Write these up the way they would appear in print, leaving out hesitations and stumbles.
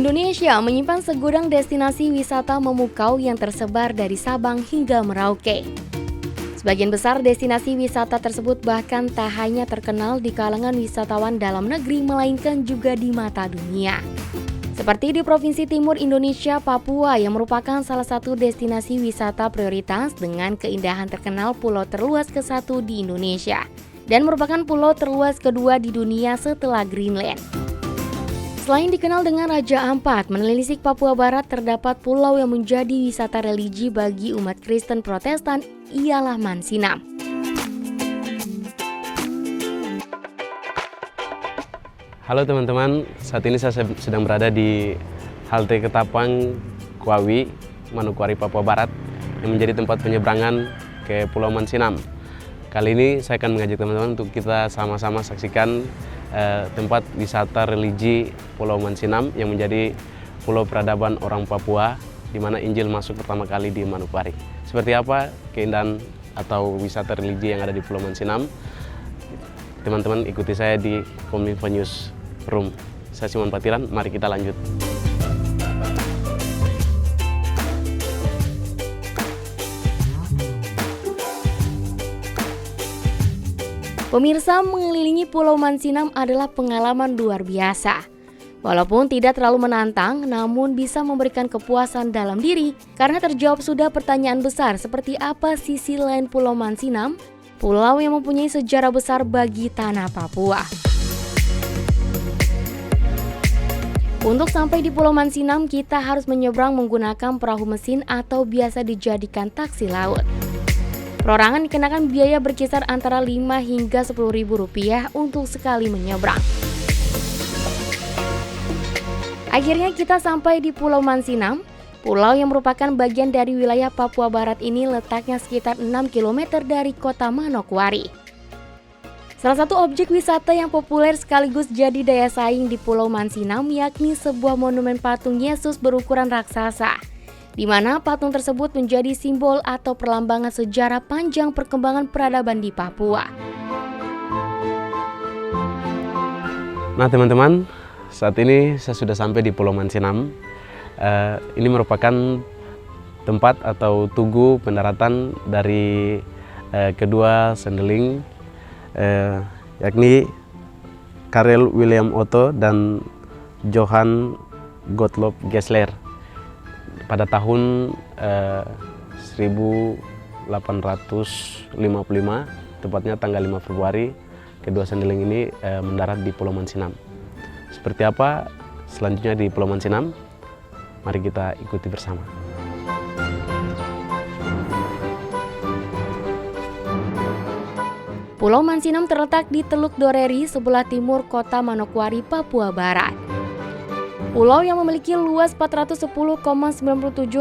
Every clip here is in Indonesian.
Indonesia menyimpan segudang destinasi wisata memukau yang tersebar dari Sabang hingga Merauke. Sebagian besar destinasi wisata tersebut bahkan tak hanya terkenal di kalangan wisatawan dalam negeri, melainkan juga di mata dunia. Seperti di Provinsi Timur Indonesia, Papua yang merupakan salah satu destinasi wisata prioritas dengan keindahan terkenal pulau terluas ke-1 di Indonesia dan merupakan pulau terluas kedua di dunia setelah Greenland. Selain dikenal dengan Raja Ampat, menelisik Papua Barat terdapat pulau yang menjadi wisata religi bagi umat Kristen Protestan, ialah Mansinam. Halo teman-teman, saat ini saya sedang berada di halte Ketapang, Kuawi, Manokwari, Papua Barat yang menjadi tempat penyeberangan ke Pulau Mansinam. Kali ini saya akan mengajak teman-teman untuk kita sama-sama saksikan tempat wisata religi Pulau Mansinam yang menjadi pulau peradaban orang Papua di mana Injil masuk pertama kali di Manokwari. Seperti apa keindahan atau wisata religi yang ada di Pulau Mansinam? Teman-teman ikuti saya di Kominfo News Room. Saya Simon Patiran, mari kita lanjut. Pemirsa, mengelilingi Pulau Mansinam adalah pengalaman luar biasa. Walaupun tidak terlalu menantang, namun bisa memberikan kepuasan dalam diri karena terjawab sudah pertanyaan besar seperti apa sisi lain Pulau Mansinam, pulau yang mempunyai sejarah besar bagi tanah Papua. Untuk sampai di Pulau Mansinam, kita harus menyeberang menggunakan perahu mesin atau biasa dijadikan taksi laut. Perorangan dikenakan biaya berkisar antara 5 hingga 10 ribu rupiah untuk sekali menyeberang. Akhirnya kita sampai di Pulau Mansinam. Pulau yang merupakan bagian dari wilayah Papua Barat ini letaknya sekitar 6 km dari kota Manokwari. Salah satu objek wisata yang populer sekaligus jadi daya saing di Pulau Mansinam yakni sebuah monumen patung Yesus berukuran raksasa, di mana patung tersebut menjadi simbol atau perlambangan sejarah panjang perkembangan peradaban di Papua. Nah teman-teman, saat ini saya sudah sampai di Pulau Mansinam. Ini merupakan tempat atau tugu pendaratan dari kedua sendeling, yakni Karel William Otto dan Johan Gottlob Gessler. Pada tahun 1855, tepatnya tanggal 5 Februari, kedua sendeling ini mendarat di Pulau Mansinam. Seperti apa selanjutnya di Pulau Mansinam? Mari kita ikuti bersama. Pulau Mansinam terletak di Teluk Doreri, sebelah timur kota Manokwari, Papua Barat. Pulau yang memiliki luas 410,97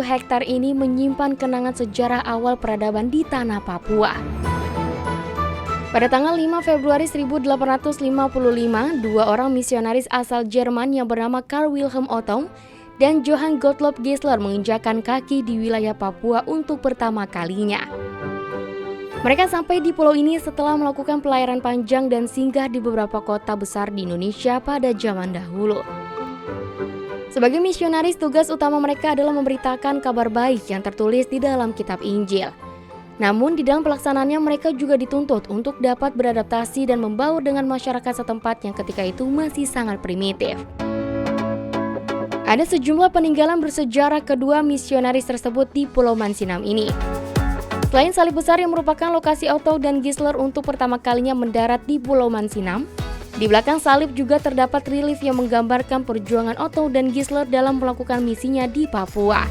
hektar ini menyimpan kenangan sejarah awal peradaban di tanah Papua. Pada tanggal 5 Februari 1855, dua orang misionaris asal Jerman yang bernama Karl Wilhelm Otto dan Johann Gottlob Gessler menginjakkan kaki di wilayah Papua untuk pertama kalinya. Mereka sampai di pulau ini setelah melakukan pelayaran panjang dan singgah di beberapa kota besar di Indonesia pada zaman dahulu. Sebagai misionaris, tugas utama mereka adalah memberitakan kabar baik yang tertulis di dalam kitab Injil. Namun di dalam pelaksanaannya mereka juga dituntut untuk dapat beradaptasi dan membaur dengan masyarakat setempat yang ketika itu masih sangat primitif. Ada sejumlah peninggalan bersejarah kedua misionaris tersebut di Pulau Mansinam ini. Selain salib besar yang merupakan lokasi Otto dan Gessler untuk pertama kalinya mendarat di Pulau Mansinam, di belakang salib juga terdapat relief yang menggambarkan perjuangan Otto dan Gessler dalam melakukan misinya di Papua.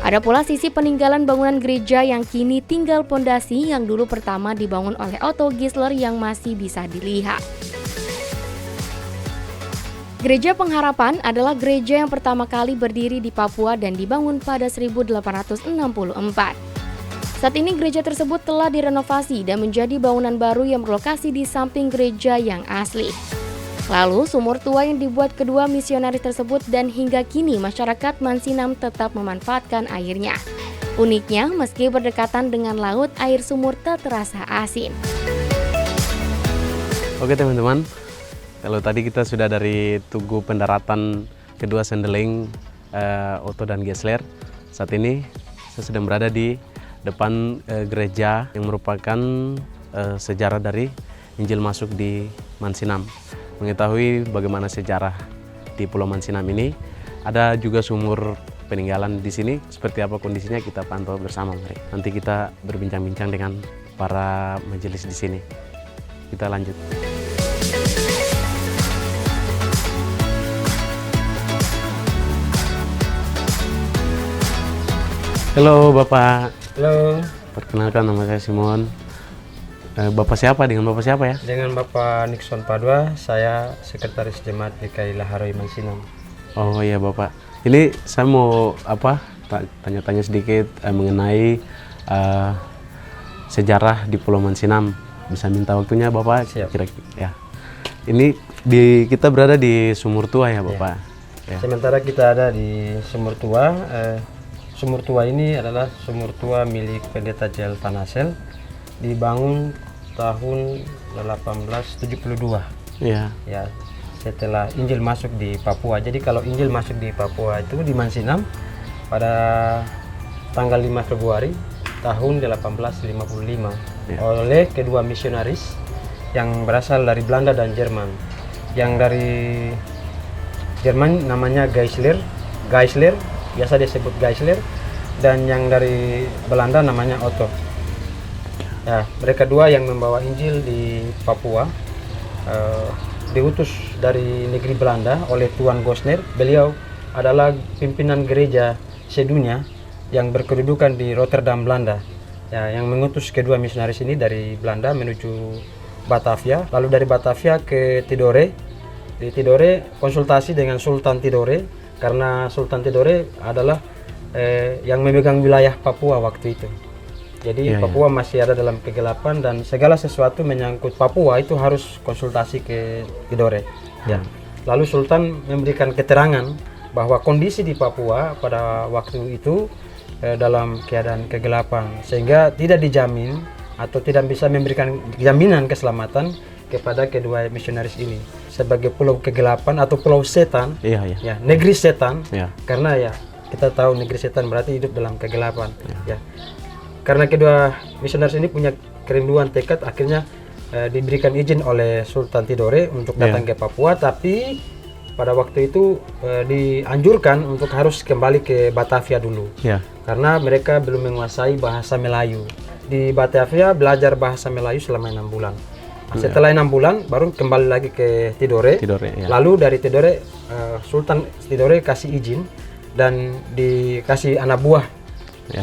Ada pula sisi peninggalan bangunan gereja yang kini tinggal pondasi yang dulu pertama dibangun oleh Otto Gessler yang masih bisa dilihat. Gereja Pengharapan adalah gereja yang pertama kali berdiri di Papua dan dibangun pada 1864. Saat ini gereja tersebut telah direnovasi dan menjadi bangunan baru yang berlokasi di samping gereja yang asli. Lalu sumur tua yang dibuat kedua misionaris tersebut dan hingga kini masyarakat Mansinam tetap memanfaatkan airnya. Uniknya, meski berdekatan dengan laut, air sumur tak terasa asin. Oke teman-teman, kalau tadi kita sudah dari tugu pendaratan kedua Sendeling Otto dan Gesler. Saat ini saya sedang berada di depan gereja yang merupakan sejarah dari Injil masuk di Mansinam. Mengetahui bagaimana sejarah di Pulau Mansinam ini, ada juga sumur peninggalan di sini. Seperti apa kondisinya kita pantau bersama, mari. Nanti kita berbincang-bincang dengan para majelis di sini. Kita lanjut. Halo Bapak. Halo. Perkenalkan, nama saya Simon. Bapak siapa? Dengan Bapak siapa ya? Dengan Bapak Nixon Padua, saya Sekretaris Jemaat GKI Laharoi Mansinam. Oh iya Bapak. Ini saya mau tanya-tanya sedikit mengenai sejarah di Pulau Mansinam. Bisa minta waktunya Bapak? Siap. Kira-kira ya. Ini kita berada di Sumur Tua ya Bapak. Ya. Sementara kita ada di Sumur Tua. Sumur Tua ini adalah sumur tua milik Pendeta J.L. Tanasel, dibangun tahun 1872. Iya. Ya, setelah Injil masuk di Papua. Jadi kalau Injil masuk di Papua itu di Mansinam pada tanggal 5 Februari tahun 1855 oleh kedua misionaris yang berasal dari Belanda dan Jerman. Yang dari Jerman namanya Geisler, biasa disebut Geisler, dan yang dari Belanda namanya Otto. Ya, mereka dua yang membawa Injil di Papua, diutus dari negeri Belanda oleh Tuan Gosner. Beliau adalah pimpinan gereja sedunia yang berkedudukan di Rotterdam, Belanda. Ya, yang mengutus kedua misionaris ini dari Belanda menuju Batavia, lalu dari Batavia ke Tidore. Di Tidore konsultasi dengan Sultan Tidore, karena Sultan Tidore adalah yang memegang wilayah Papua waktu itu. Jadi Papua masih ada dalam kegelapan dan segala sesuatu menyangkut Papua itu harus konsultasi ke Tidore. Ya. Lalu Sultan memberikan keterangan bahwa kondisi di Papua pada waktu itu dalam keadaan kegelapan, sehingga tidak dijamin atau tidak bisa memberikan jaminan keselamatan kepada kedua misionaris ini sebagai pulau kegelapan atau pulau setan. Ya, negeri setan. Karena ya kita tahu negeri setan berarti hidup dalam kegelapan. Ya, karena kedua misionaris ini punya kerinduan tekad, akhirnya diberikan izin oleh Sultan Tidore untuk datang ke Papua, tapi pada waktu itu dianjurkan untuk harus kembali ke Batavia dulu. Karena mereka belum menguasai bahasa Melayu. Di Batavia belajar bahasa Melayu selama 6 bulan. Setelah 6 bulan baru kembali lagi ke Tidore. Lalu dari Tidore Sultan Tidore kasih izin dan dikasih anak buah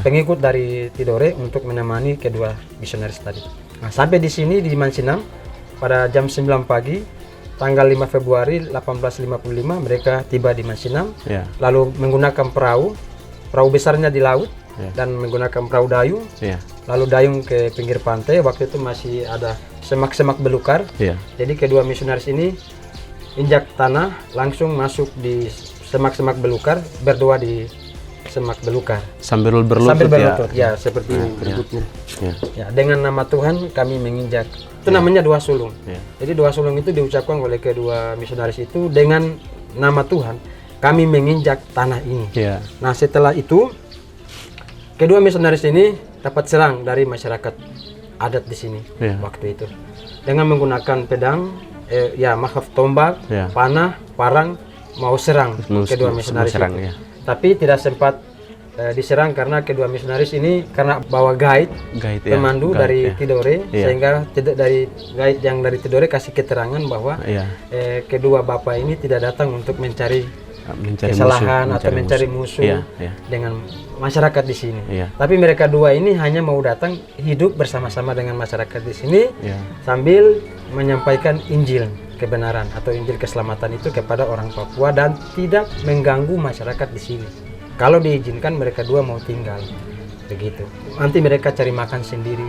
pengikut dari Tidore untuk menemani kedua misionaris tadi. Nah, sampai di sini di Mansinam pada jam 9 pagi tanggal 5 Februari 1855 mereka tiba di Mansinam. Lalu menggunakan perahu besarnya di laut dan menggunakan perahu dayung. Lalu dayung ke pinggir pantai. Waktu itu masih ada semak-semak belukar. Jadi kedua misionaris ini injak tanah langsung masuk di semak-semak belukar, berdoa di semak belukar sambil berlutut, ya seperti berikutnya. Ya, dengan nama Tuhan kami menginjak. Itu namanya doa sulung. Jadi doa sulung itu diucapkan oleh kedua misionaris itu dengan nama Tuhan kami menginjak tanah ini. Nah, setelah itu kedua misionaris ini dapat serang dari masyarakat adat di sini waktu itu dengan menggunakan pedang, tombak, panah, parang, mau serang kedua misionaris itu. Tapi tidak sempat diserang karena kedua misionaris ini karena bawa guide pemandu dari Tidore, sehingga dari guide yang dari Tidore kasih keterangan bahwa kedua bapak ini tidak datang untuk mencari kesalahan atau mencari musuh dengan masyarakat di sini. Tapi mereka dua ini hanya mau datang hidup bersama-sama dengan masyarakat di sini sambil menyampaikan Injil kebenaran atau Injil keselamatan itu kepada orang Papua dan tidak mengganggu masyarakat di sini. Kalau diizinkan mereka dua mau tinggal begitu. Nanti mereka cari makan sendiri,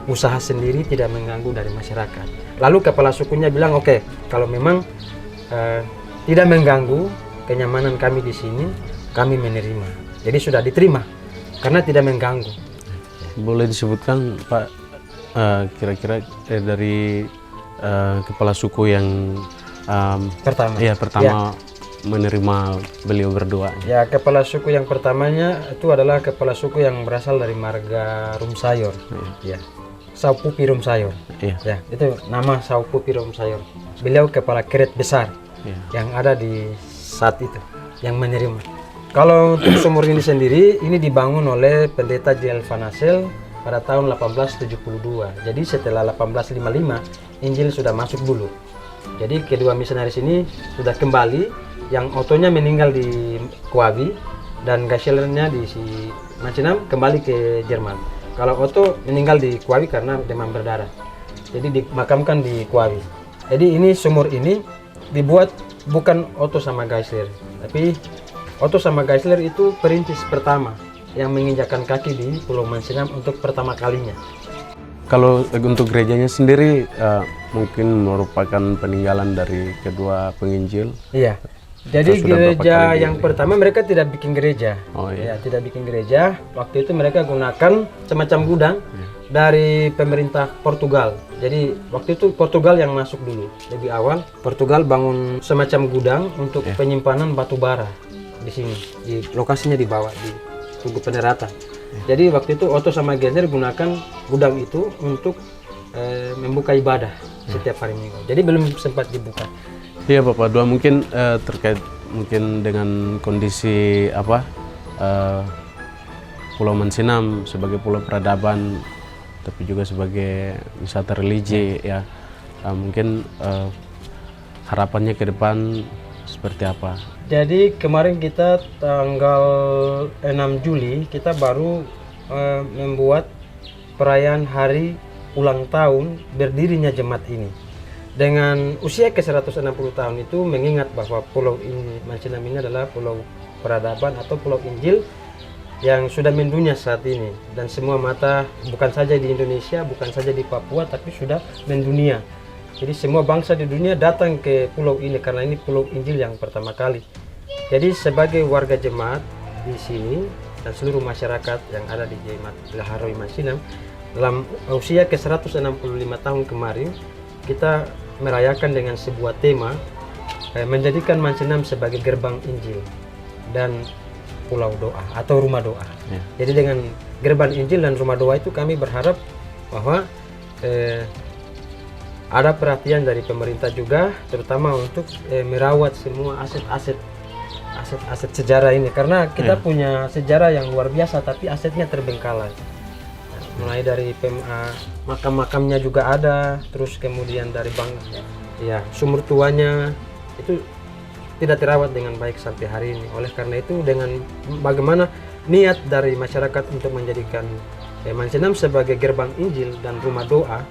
usaha sendiri, tidak mengganggu dari masyarakat. Lalu kepala sukunya bilang oke, kalau memang tidak mengganggu kenyamanan kami di sini, kami menerima. Jadi sudah diterima karena tidak mengganggu. Boleh disebutkan Pak kira-kira dari kepala suku yang pertama menerima beliau berdua? Ya, kepala suku yang pertamanya itu adalah kepala suku yang berasal dari marga Rumsayor. Ya, Saupupi Rumsayor. Iya. Ya, itu nama Saupupi Rumsayor. Beliau kepala keret besar yang ada di saat itu yang menerima. Kalau untuk sumur ini sendiri, ini dibangun oleh pendeta J.L. Vanasel pada tahun 1872. Jadi setelah 1855, Injil sudah masuk dulu. Jadi kedua misionaris ini sudah kembali. Yang Otonya meninggal di Kwabi dan Gaislernya di Mansinam kembali ke Jerman. Kalau Otto meninggal di Kwabi karena demam berdarah. Jadi dimakamkan di Kwabi. Jadi ini sumur ini dibuat bukan Otto sama Gaisler, tapi Otto sama Gaisler itu perintis pertama yang menginjakkan kaki di Pulau Mansinam untuk pertama kalinya. Kalau untuk gerejanya sendiri mungkin merupakan peninggalan dari kedua penginjil. Iya. Jadi gereja yang pertama mereka tidak bikin gereja. Oh, iya. Ya, tidak bikin gereja. Waktu itu mereka gunakan semacam gudang dari pemerintah Portugal. Jadi waktu itu Portugal yang masuk dulu. Lebih awal Portugal bangun semacam gudang untuk penyimpanan batu bara di sini. Di lokasinya di bawah di Tugu Pendaratan. Jadi waktu itu Otto sama Gaisler gunakan gudang itu untuk membuka ibadah setiap hari Minggu. Jadi belum sempat dibuka. Iya Bapak Dua, mungkin terkait mungkin dengan kondisi Pulau Mansinam sebagai pulau peradaban, tapi juga sebagai wisata religi ya, mungkin harapannya ke depan seperti apa? Jadi kemarin kita tanggal 6 Juli kita baru membuat perayaan hari ulang tahun berdirinya jemaat ini. Dengan usia ke-160 tahun itu mengingat bahwa pulau ini, Mansinam ini adalah pulau peradaban atau pulau Injil yang sudah mendunia saat ini. Dan semua mata bukan saja di Indonesia, bukan saja di Papua, tapi sudah mendunia. Jadi semua bangsa di dunia datang ke pulau ini karena ini pulau Injil yang pertama kali. Jadi sebagai warga jemaat di sini dan seluruh masyarakat yang ada di Jemaat Ilaharoi Mansinam, dalam usia ke-165 tahun kemarin, kita merayakan dengan sebuah tema menjadikan Mansinam sebagai gerbang Injil dan pulau doa atau rumah doa. Jadi dengan gerbang Injil dan rumah doa itu kami berharap bahwa ada perhatian dari pemerintah juga, terutama untuk merawat semua aset-aset sejarah ini, karena kita punya sejarah yang luar biasa tapi asetnya terbengkalai. Mulai dari makam-makamnya juga ada, terus kemudian dari sumur tuanya itu tidak terawat dengan baik sampai hari ini. Oleh karena itu, dengan bagaimana niat dari masyarakat untuk menjadikan Mansinam sebagai gerbang Injil dan rumah doa,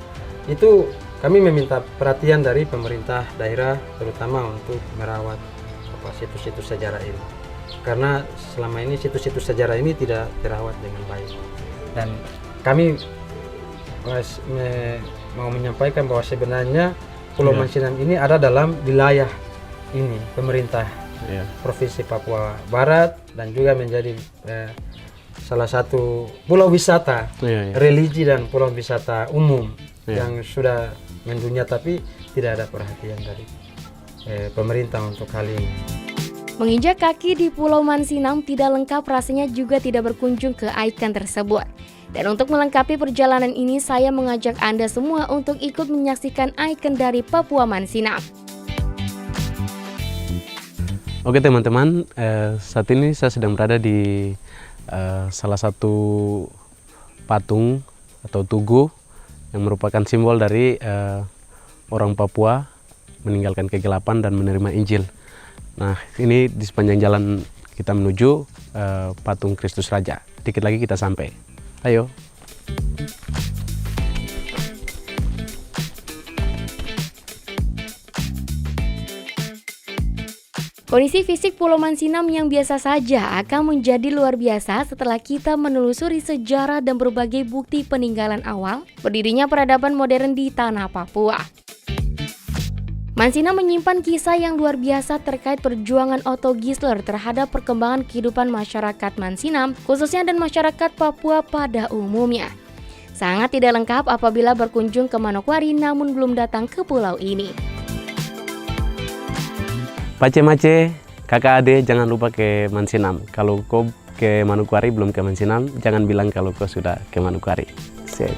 itu kami meminta perhatian dari pemerintah daerah, terutama untuk merawat situs-situs sejarah ini. Karena selama ini situs-situs sejarah ini tidak terawat dengan baik. Dan kami mau menyampaikan bahwa sebenarnya Pulau Mansinam ini ada dalam wilayah ini pemerintah Provinsi Papua Barat dan juga menjadi salah satu pulau wisata religi dan pulau wisata umum yang sudah mendunia, tapi tidak ada perhatian dari pemerintah untuk hal ini. Menginjak kaki di Pulau Mansinam tidak lengkap rasanya juga tidak berkunjung ke ikon tersebut. Dan untuk melengkapi perjalanan ini, saya mengajak Anda semua untuk ikut menyaksikan ikon dari Papua Mansinam. Oke teman-teman, saat ini saya sedang berada di salah satu patung atau tugu yang merupakan simbol dari orang Papua meninggalkan kegelapan dan menerima Injil. Nah, ini di sepanjang jalan kita menuju patung Kristus Raja. Dikit lagi kita sampai. Ayo. Kondisi fisik Pulau Mansinam yang biasa saja akan menjadi luar biasa setelah kita menelusuri sejarah dan berbagai bukti peninggalan awal berdirinya peradaban modern di tanah Papua. Mansinam menyimpan kisah yang luar biasa terkait perjuangan Otto Gaisler terhadap perkembangan kehidupan masyarakat Mansinam, khususnya dan masyarakat Papua pada umumnya. Sangat tidak lengkap apabila berkunjung ke Manokwari namun belum datang ke pulau ini. Pace-mace, kakak ade jangan lupa ke Mansinam. Kalau kau ke Manokwari belum ke Mansinam, jangan bilang kalau kau sudah ke Manokwari. Sip.